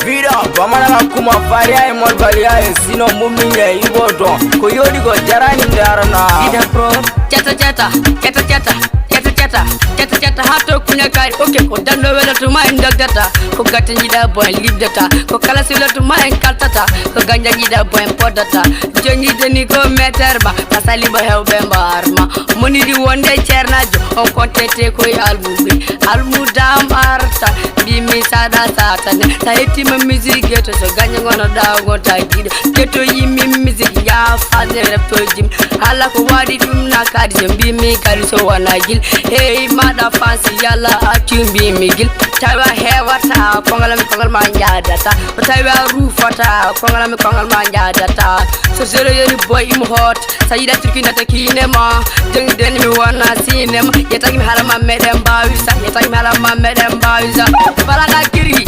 Vida bamana kuma faria e mol balia e sino muminye ibodo ko yodi go jarani ndarana Vida pro chata chata chata chata chata chata chata chata hato kunya kari okay ko dando wela to my ndagata ko gatanjida boy libdata ko kala sila to my kaltata ko ganjangida boy podata jongi deni ko meterba kasali ba hewbe mbarma monidi wonde cernajo on kontete ko almu dam arta bi mi sada satane taiti ma music geto so ganya ngono da gonta gido geto yimi music ya fane repto jim hala ko wadi dum na kadi bi mi kadi so wana gil hey mada fancy yalla acu bi mi gil tawa hewata kongal manja data tawa rufata kongal manja data so zero yeni boy im hot sayida turkina takine ma jeng den mi wana cinema yetagi mi hala ma medem bawisa yetagi mi hala ma medem bawisa balada kiri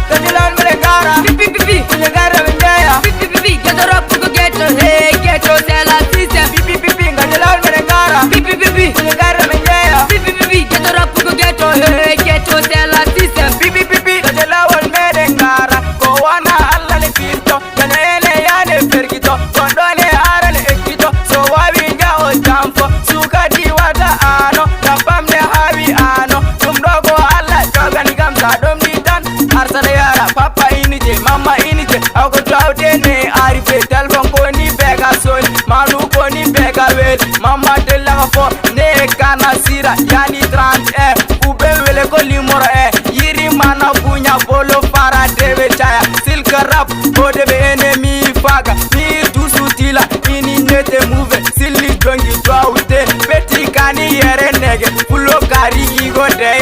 Kadilan meregara pipi meregara menjaya pipi geto rap ko geto hey geto sela system pipi kadilan meregara pipi meregara menjaya pipi geto rap ko geto hey geto sela system pipi kadilan meregara ko wana alla le pinto kanele yane pergito kondone arale ekito so wabi jao jampo sukadi wada ano tapamne hawi ano tumdogo alla jogani gamsa domni dan arsale yara papa inije mama inije ako tawde ne arife telefon ko ni bega son malu ko ni bega wel mama della fo ne kana sira yani 30 ube wele ko limoro yiri mana bunya bolo para debe chaya silka rap ko debe enemy faga ni dusu tila ini nete move silli jongi tawde beti kani yere nege fulo kari igo de